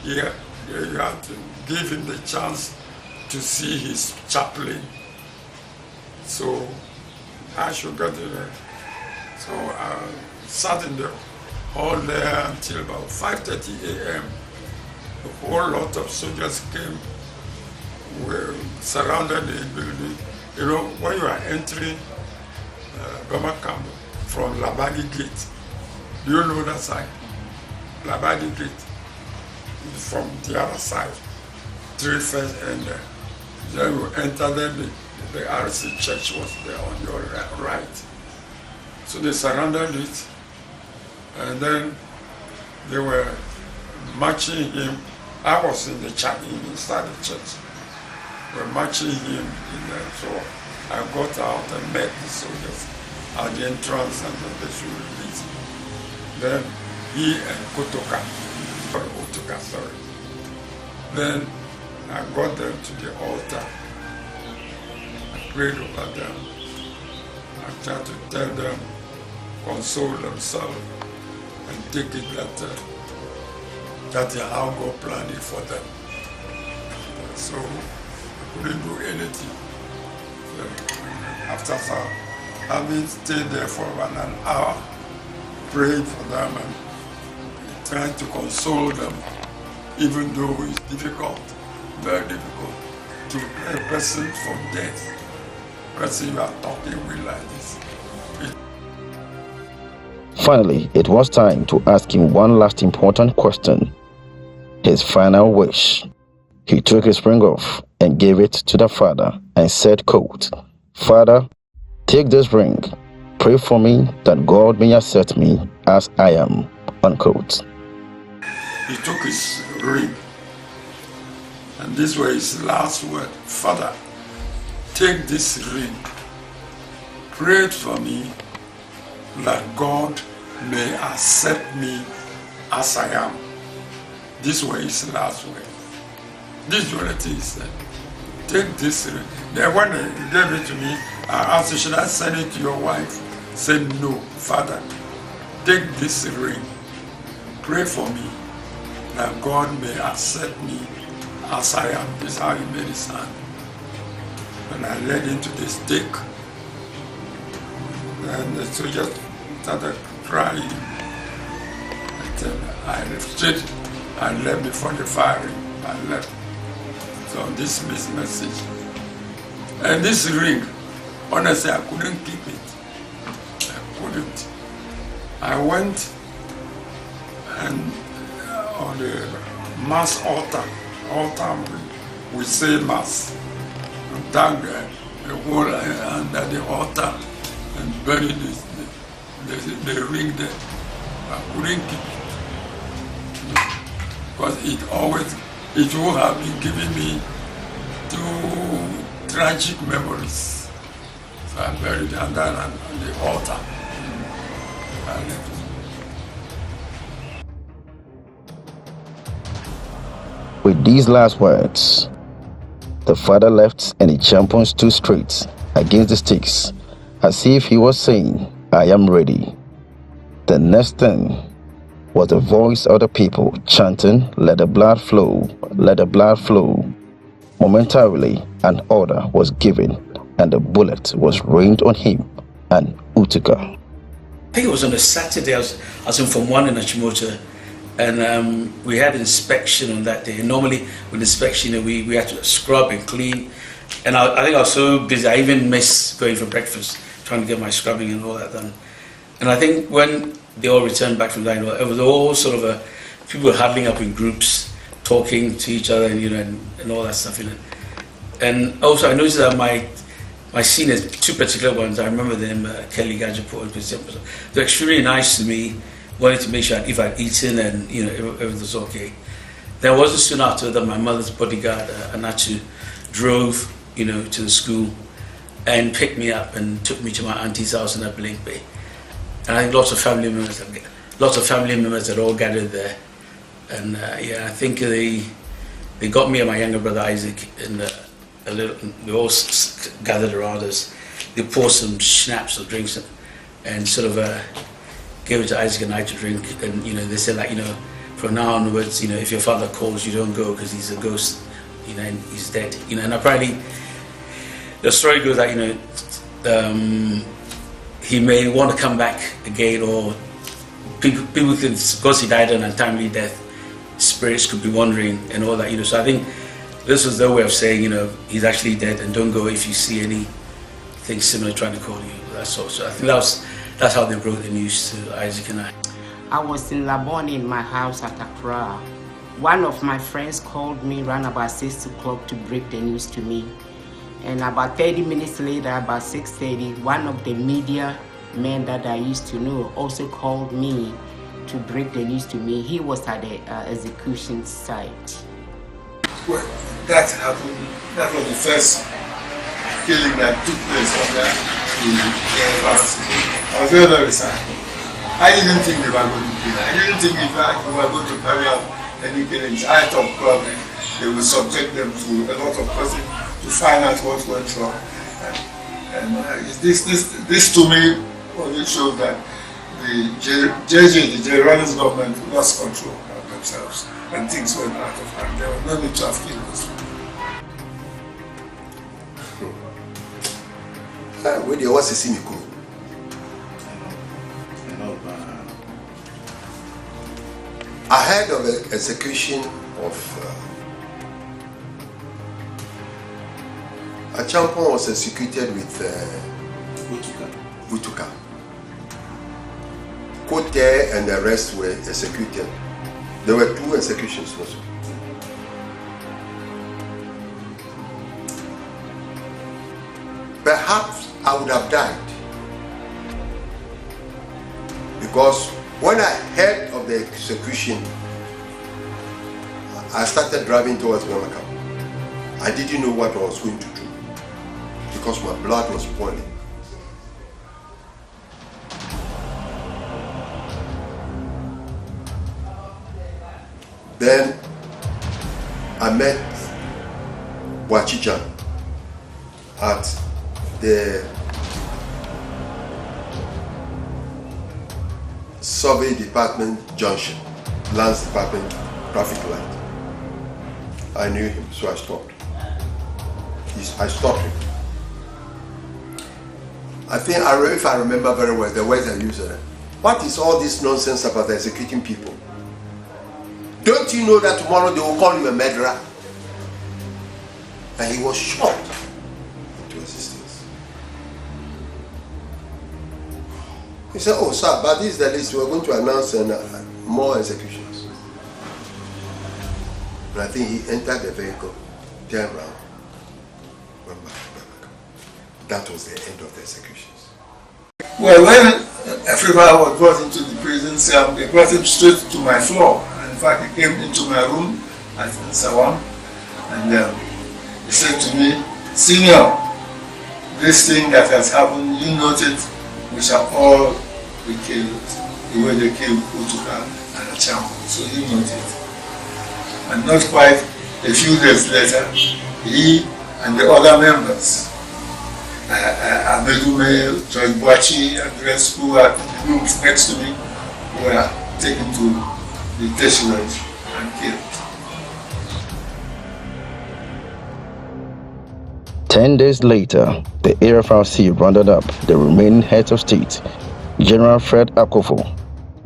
you have to give him the chance to see his chaplain. So I should get there. So I sat in the hall there until about 5:30 a.m. A whole lot of soldiers came, surrounded the building. You know, when you are entering Burma camp from Labadi Gate, do you know that side? Labadi Gate, from the other side, first and then you enter there, the RC church was there on your right. So they surrounded it, and then they were marching him. I was in the church, inside the church. They were marching him in there. So I got out and met the soldiers at the entrance, and then they should release him. Then he and Otuka, sorry. Then I got them to the altar. I prayed over them. I tried to tell them, console themselves, and take it that is how God planned it for them. So I couldn't do anything. So after having stayed there for about an hour, praying for them and trying to console them, even though it's difficult, very difficult, to prepare a person from death. Person you are talking with like this. Finally, it was time to ask him one last important question. His final wish. He took his ring off and gave it to the father and said, quote, "Father, take this ring Pray for me that God may accept me as I am, unquote. He took his ring, and this was his last word. Father, take this ring. Pray for me that God may accept me as I am. This was his last word. This is what it is. Take this ring. Then when he gave it to me, I asked, should I send it to your wife? He said, no, Father, take this ring. Pray for me that God may accept me as I am. This is how he made his hand. And I led into the stake. And the soldier started crying. And I lifted and left before the firing. I left. So this is the message. And this ring, honestly, I couldn't keep it. I couldn't. I went and on the mass altar, we say mass, and dug the hole under the altar and buried the ring there. I couldn't keep it. Because it would have been giving me two tragic memories. So I buried it under on the altar. I left. With these last words, the father left and Acheampong stood straight against the sticks, as if he was saying, I am ready. The next thing was the voice of the people chanting, let the blood flow, let the blood flow. Momentarily, an order was given and the bullet was rained on him and Utica. I think it was on a Saturday. I was in Form 1 in Achimota, and we had inspection on that day. Normally with inspection, we had to scrub and clean, and I think I was so busy I even missed going for breakfast, trying to get my scrubbing and all that done. And I think when they all returned back from that, it was all sort of people were huddling up in groups, talking to each other, and all that stuff. And also I noticed that my seniors, two particular ones, I remember them, Kelly Gajapo and Christian, they're extremely nice to me, wanted to make sure if I'd eaten and everything was okay. Then it wasn't soon after that my mother's bodyguard, Anachu, drove to the school and picked me up and took me to my auntie's house in Blink Bay. And I think lots of family members had all gathered there. And I think they got me and my younger brother Isaac, and we all gathered around us. They poured some schnapps or drinks and sort of gave it to Isaac and I to drink. And they said, like, from now onwards, if your father calls, you don't go because he's a ghost, and he's dead. And apparently the story goes that he may want to come back again, or people can, because he died an untimely death, spirits could be wandering and all that, So I think this was their way of saying, he's actually dead, and don't go if you see anything similar trying to call you. That's all. So I think that's how they broke the news to Isaac and I. I was in Labone in my house at Accra. One of my friends called me around about 6 o'clock to break the news to me. And about 30 minutes later, about 6:30, one of the media men that I used to know also called me to break the news to me. He was at the execution site. Well, that happened. That was the first killing that took place on that in I was very, very sad. I didn't think they were going to kill. I didn't think they were going to carry out any killings. I thought probably they would subject them to a lot of questions to find out what went wrong. And this to me only shows that the Jerry's government lost control of themselves and things went out of hand. There was no need to have killed those people. Where there was a cynical. Ahead of the execution of Acheampong was executed with Utica. Kote and the rest were executed. There were 2 executions also. Perhaps I would have died Because when I heard of the execution, I started driving towards Gramacam. I didn't know what I was going to do because my blood was boiling. Then I met Wachijan at the survey department junction, Lands Department traffic light. I knew him, so I stopped. I stopped him. If I remember very well, the words I used are, what is all this nonsense about executing people? Don't you know that tomorrow they will call you a murderer? And he was shocked into existence. He said, oh sir, but this is the list. We are going to announce more executions. And I think he entered the vehicle, turned around, went back. That was the end of the executions. Well, when Africa was brought into the prison cell, they brought him straight to my floor. In fact, he came into my room at Sawam, and he said to me, Senior, this thing that has happened, you noted, we shall all be killed the way they killed Utuka and Acheampong. So he noted. And not quite a few days later, he and the other members, Amedume, Joy Boachi, and the rest who were in the rooms next to me, were taken to the Teshuret and killed. 10 days later, the AFRC rounded up the remaining heads of state, General Fred Akofo,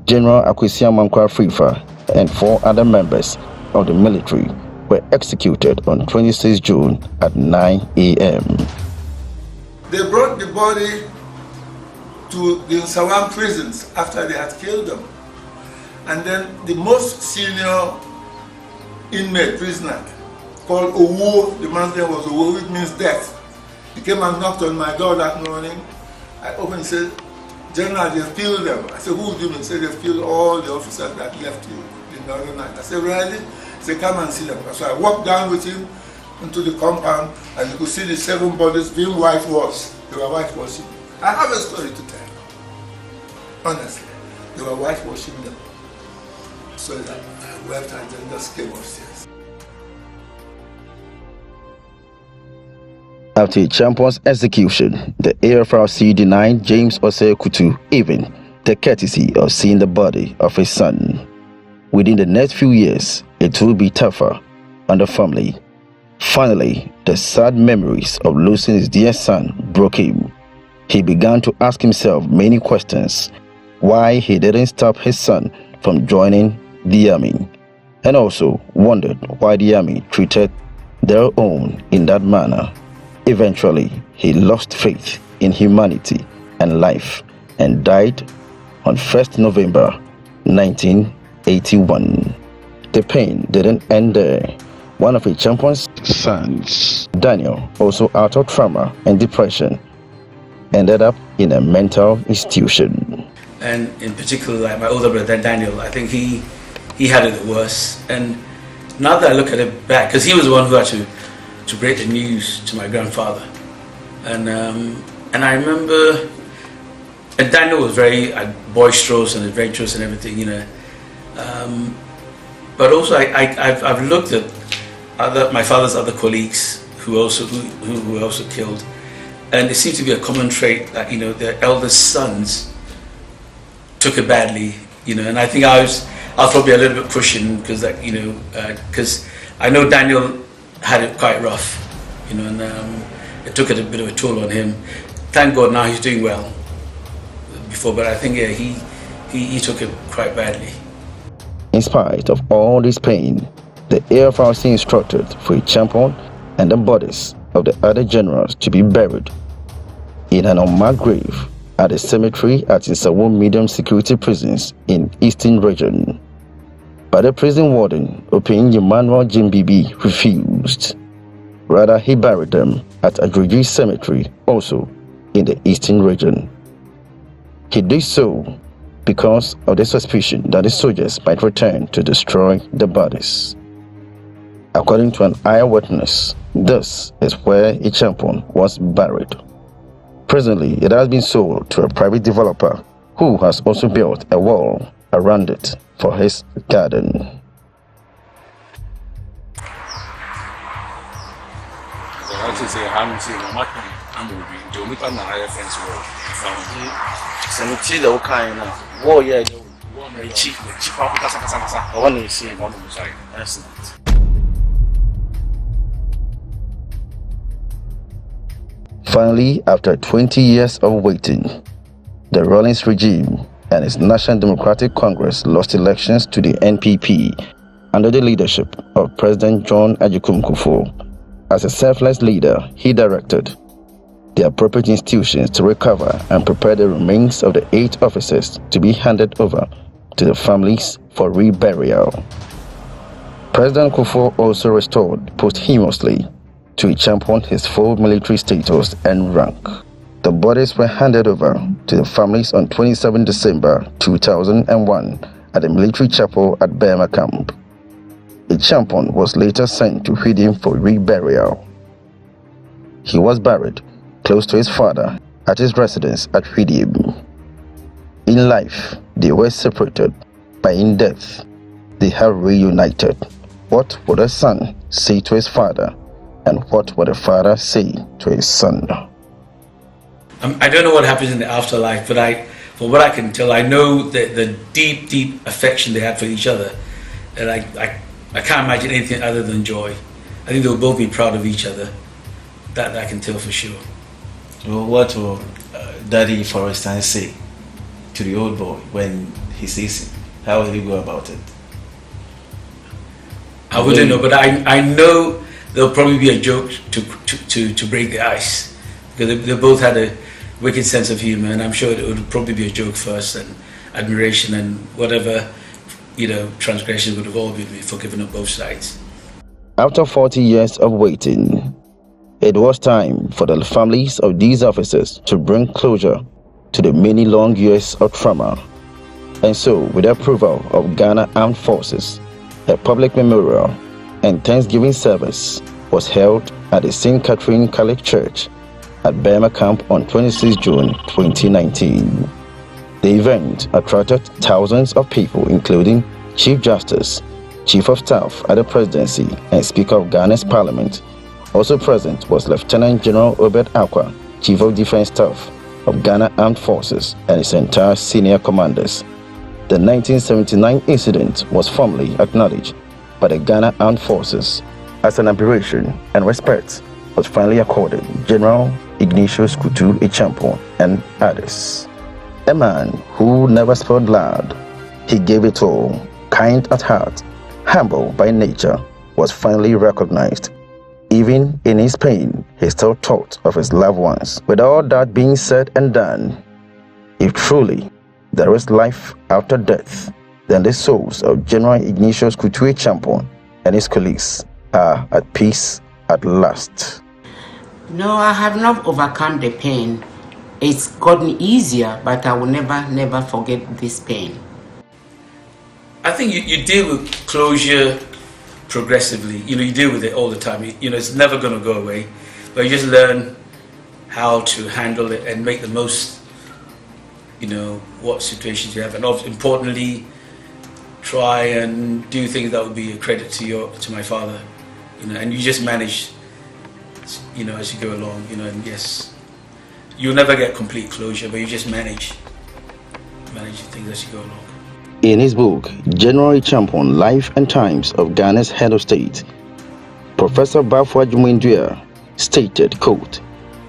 General Acheampong Frifa, and 4 other members of the military were executed on 26 June at 9 a.m. They brought the body to the Sawam prisons after they had killed them. And then the most senior inmate prisoner, called Owo, the man's name was Owo, which means death. He came and knocked on my door that morning. I opened and said, General, they've killed them. I said, who do you mean? He said, they've killed all the officers that left you the other night. I said, really? He said, come and see them. So I walked down with him into the compound, and you could see the 7 bodies being whitewashed. They were whitewashing. I have a story to tell. Honestly, they were whitewashing them. So that I wept and then just came upstairs. After Acheampong's execution, the AFRC denied James Osei Kutu even the courtesy of seeing the body of his son. Within the next few years, it will be tougher on the family. Finally, the sad memories of losing his dear son broke him. He began to ask himself many questions: why he didn't stop his son from joining the army, and also wondered why the army treated their own in that manner. Eventually, he lost faith in humanity and life and died on 1st November 1981. The pain didn't end there. One of Acheampong's sons, Daniel, also out of trauma and depression, ended up in a mental institution. And in particular, like my older brother Daniel, I think he had it worse. And now that I look at it back, because he was the one who had to break the news to my grandfather, and I remember, and Daniel was very boisterous and adventurous and everything, you know. But also I've looked at my father's other colleagues who were also killed, and it seems to be a common trait that, you know, their eldest sons took it badly, you know. And I think I was probably a little bit pushing because, like, you know, because I know Daniel had it quite rough, you know, and it took a bit of a toll on him. Thank God now he's doing well. Before, but I think, yeah, he took it quite badly. In spite of all this pain, the AFRC instructed for Acheampong and the bodies of the other generals to be buried in an unmarked grave at a cemetery at Isawo medium security prisons in Eastern Region. But the prison warden, Opin Emmanuel Jimbibi, refused. Rather, he buried them at Adroji Cemetery, also in the Eastern Region. He did so because of the suspicion that the soldiers might return to destroy the bodies. According to an eyewitness, this is where Acheampong was buried. Presently, it has been sold to a private developer who has also built a wall around it for his garden. Finally, after 20 years of waiting, the Rawlings regime and its National Democratic Congress lost elections to the NPP under the leadership of President John Acheampong. As a selfless leader, he directed the appropriate institutions to recover and prepare the remains of the 8 officers to be handed over to the families for reburial. President Kufuor also restored posthumously to Acheampong his full military status and rank. The bodies were handed over to the families on 27 December 2001 at the military chapel at Burma camp. Acheampong was later sent to Hwidim for reburial. He was buried close to his father at his residence at Hwidim. In life, they were separated, but in death, they have reunited. What would a son say to his father, and what would a father say to his son? I don't know what happens in the afterlife, but from what I can tell, I know that the deep, deep affection they had for each other, and I can't imagine anything other than joy. I think they'll both be proud of each other. That I can tell for sure. Well, what will Daddy, for instance, say to the old boy when he sees him? How will he go about it? I wouldn't know, but I know there'll probably be a joke to break the ice, because they both had a wicked sense of humor, and I'm sure it would probably be a joke first, and admiration, and whatever, transgressions would have all been forgiven on both sides. After 40 years of waiting, it was time for the families of these officers to bring closure to the many long years of trauma. And so, with the approval of Ghana Armed Forces, a public memorial and Thanksgiving service was held at the St. Catherine Catholic Church at Burma Camp on 26 June 2019. The event attracted thousands of people, including Chief Justice, Chief of Staff at the Presidency, and Speaker of Ghana's Parliament. Also present was Lieutenant General Obed Aqua, Chief of Defense Staff of Ghana Armed Forces, and its entire senior commanders. The 1979 incident was formally acknowledged by the Ghana Armed Forces as an aberration, and respect was finally accorded General Ignatius Kutu Acheampong and others. A man who never spilled blood, he gave it all, kind at heart, humble by nature, was finally recognized. Even in his pain, he still thought of his loved ones. With all that being said and done, if truly there is life after death, then the souls of General Ignatius Kutu Acheampong and his colleagues are at peace at last. No, I have not overcome the pain. It's gotten easier, but I will never forget this pain. I think you deal with closure progressively. You deal with it all the time. It's never going to go away, but you just learn how to handle it and make the most, what situations you have, and importantly, try and do things that would be a credit to my father, and you just manage, as you go along, and yes, you'll never get complete closure, but you just manage things as you go along. In his book, General Acheampong, Life and Times of Ghana's Head of State, Professor Bafwa Jumindua stated, quote,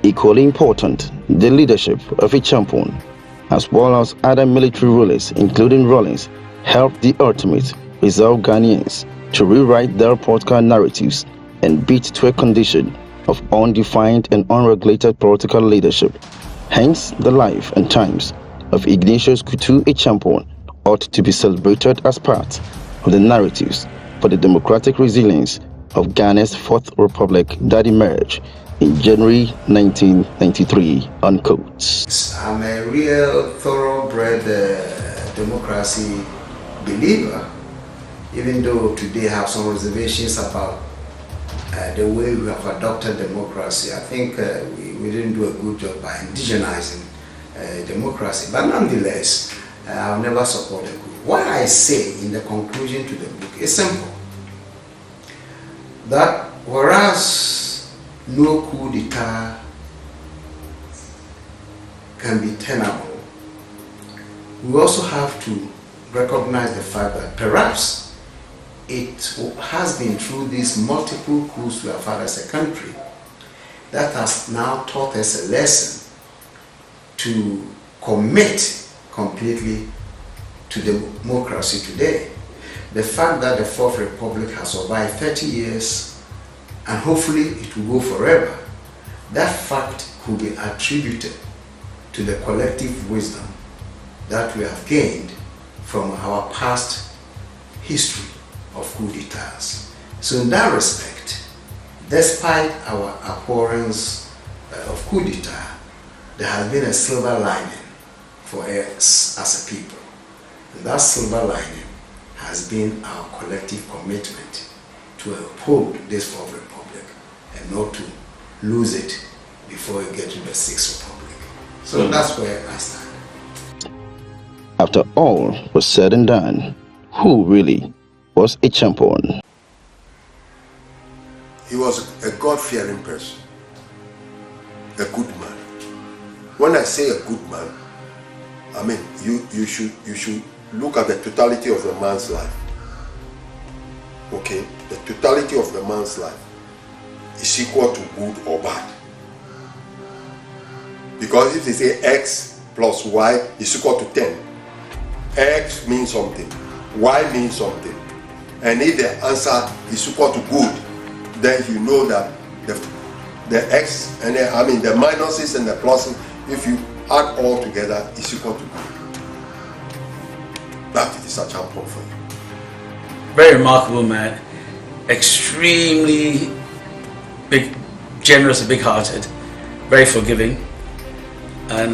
equally important, the leadership of Acheampong, as well as other military rulers, including Rawlings, helped the ultimate resolve Ghanaians to rewrite their political narratives and beat to a condition of undefined and unregulated political leadership. Hence, the life and times of Ignatius Kutu Acheampong ought to be celebrated as part of the narratives for the democratic resilience of Ghana's Fourth Republic that emerged in January 1993, unquote. I'm a real thoroughbred democracy believer, even though today I have some reservations about the way we have adopted democracy. I think we didn't do a good job by indigenizing democracy. But nonetheless, I'll never support a coup. What I say in the conclusion to the book is simple. That whereas no coup d'etat can be tenable, we also have to recognize the fact that perhaps it has been through these multiple coups we have had as a country that has now taught us a lesson to commit completely to democracy today. The fact that the Fourth Republic has survived 30 years and hopefully it will go forever, that fact could be attributed to the collective wisdom that we have gained from our past history of coup d'etats. So in that respect, despite our abhorrence of coup d'etat, there has been a silver lining for us as a people. And that silver lining has been our collective commitment to uphold this Fourth Republic and not to lose it before we get to the Sixth Republic. So that's where I stand. After all was said and done, who really was Acheampong? He was a God-fearing person, a good man. When I say a good man, I mean you should look at the totality of the man's life. Okay, the totality of the man's life is equal to good or bad. Because if they say X plus Y is equal to 10, X means something, Y means something. And if the answer is equal to good, then you know that the X and the minuses and the pluses, if you add all together, is equal to good. That is Acheampong for you. Very remarkable man, extremely big, generous and big-hearted, very forgiving, and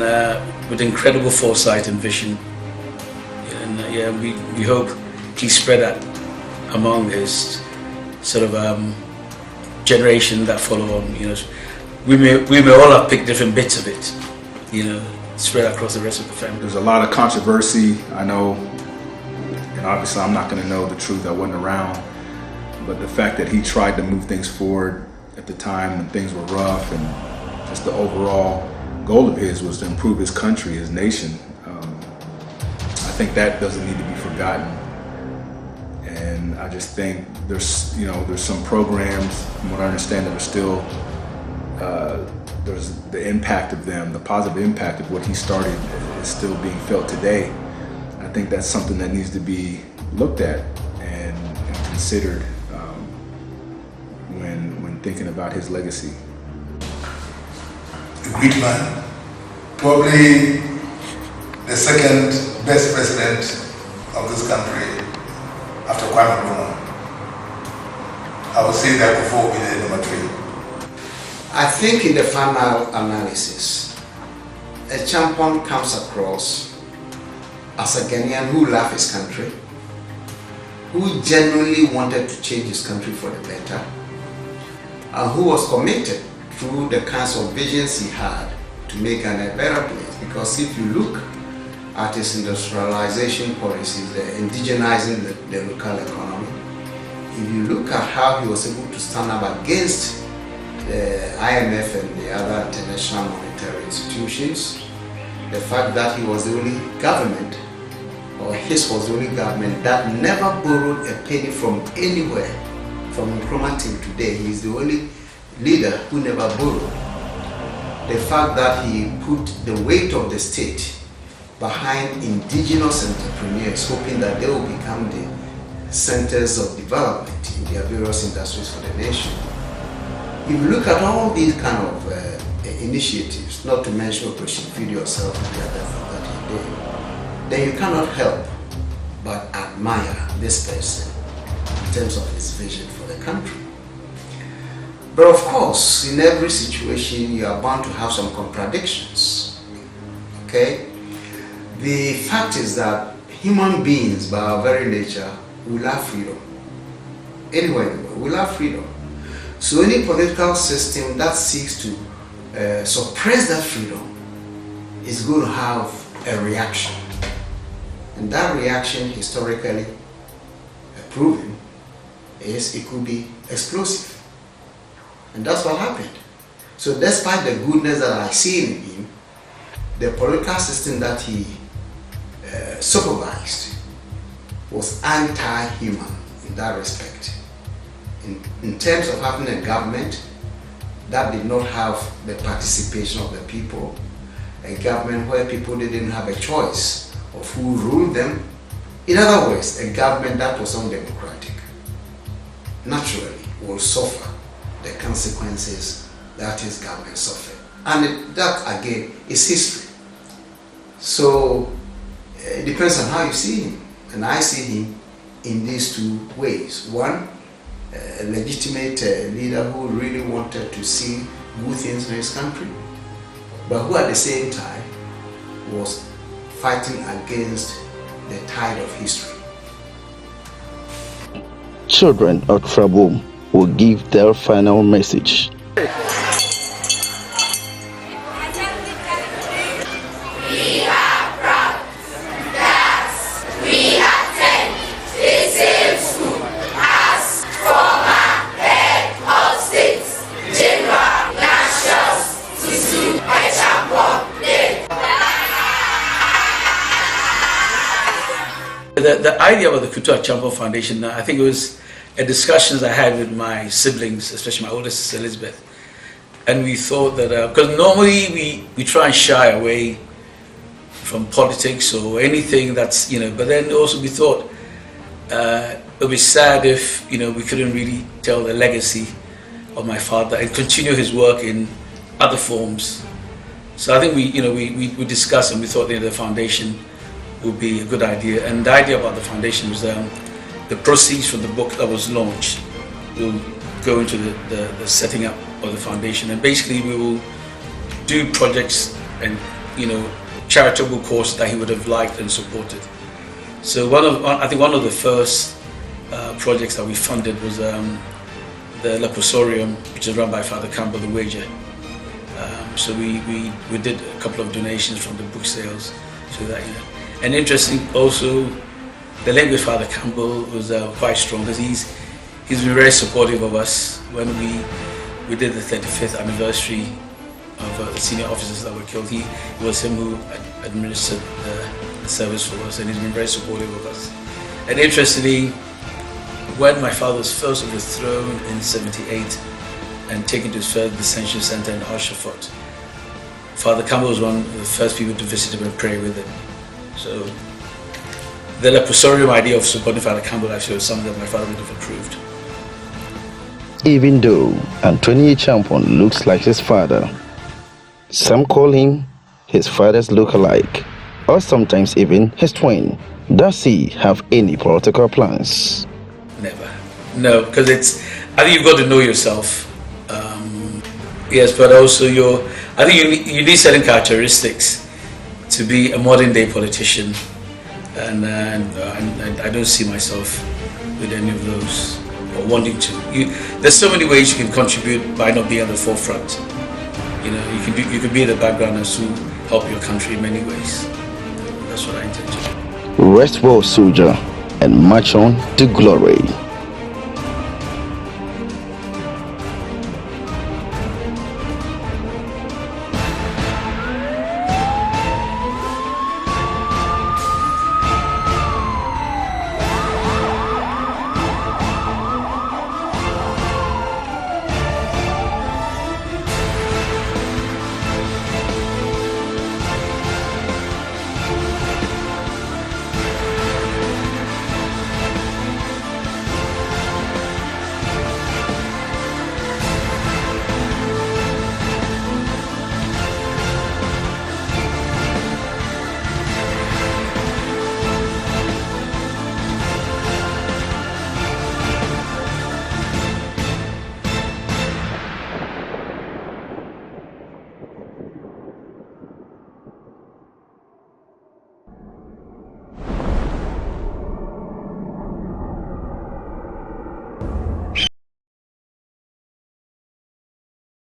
with incredible foresight and vision. And we hope he spread that among his sort of generation that follow on. We may all have picked different bits of it, spread across the rest of the family. There's a lot of controversy, I know, and obviously I'm not going to know the truth, I wasn't around, but the fact that he tried to move things forward at the time when things were rough, and just the overall goal of his was to improve his country, his nation. I think that doesn't need to be forgotten. And I just think there's some programs, from what I understand, that are still, there's the impact of them, the positive impact of what he started is still being felt today. I think that's something that needs to be looked at and considered when thinking about his legacy. A great man, probably the second best president of this country after Kwame Nkrumah. I would say that before we did number 3. I think in the final analysis, Acheampong comes across as a Ghanaian who loved his country, who genuinely wanted to change his country for the better, and who was committed through the kinds of visions he had to make Ghana a better place. Because if you look at his industrialization policies, the indigenizing the local economy, if you look at how he was able to stand up against the IMF and the other international monetary institutions, the fact that he was the only government, or his was the only government that never borrowed a penny from anywhere, from Nkrumah till today, he is the only leader who never borrowed. The fact that he put the weight of the state behind indigenous entrepreneurs, hoping that they will become the centers of development in their various industries for the nation. If you look at all these kind of initiatives, not to mention Operation Feed Yourself and the other things that he did, then you cannot help but admire this person in terms of his vision for the country. But of course, in every situation, you are bound to have some contradictions. Okay? The fact is that human beings by our very nature, we love freedom. Anyway, we love freedom. So any political system that seeks to suppress that freedom is going to have a reaction. And that reaction, historically proven, is it could be explosive. And that's what happened. So despite the goodness that I see in him, the political system that he supervised was anti-human in that respect. In terms of having a government that did not have the participation of the people, a government where people didn't have a choice of who ruled them. In other words, a government that was undemocratic naturally will suffer the consequences that his government suffered. And that again is history. So it depends on how you see him. And I see him in these two ways. One, a legitimate leader who really wanted to see good things in his country, but who at the same time was fighting against the tide of history. Children of trouble will give their final message. The idea of the Acheampong Foundation, I think it was a discussions I had with my siblings, especially my oldest sister Elizabeth, and we thought that because normally we try and shy away from politics or anything that's but then also we thought it would be sad if we couldn't really tell the legacy of my father and continue his work in other forms. So I think we discussed and we thought the foundation would be a good idea. And the idea about the foundation was the proceeds from the book that was launched will go into the setting up of the foundation, and basically we will do projects and charitable causes that he would have liked and supported. So I think one of the first projects that we funded was the leprosarium, which is run by Father Campbell the Wager. So we did a couple of donations from the book sales, so that And interesting also, the link with Father Campbell was quite strong because he's been very supportive of us. When we did the 35th anniversary of the senior officers that were killed, it was him who administered the service for us, and he's been very supportive of us. And interestingly, when my father was first overthrown in '78 and taken to his first detention center in Acheampong, Father Campbell was one of the first people to visit him and pray with him. So the leprosarium idea of supporting Father Campbell actually was something that my father would have approved. Even though Anthony Acheampong looks like his father, some call him his father's look-alike, or sometimes even his twin. Does he have any political plans? Never. No, because I think you've got to know yourself. Yes, but also I think you need certain characteristics to be a modern-day politician, and I don't see myself with any of those, or wanting to. There's so many ways you can contribute by not being at the forefront. You can be in the background and still help your country in many ways. That's what I intend to do. Rest well, soldier, and march on to glory.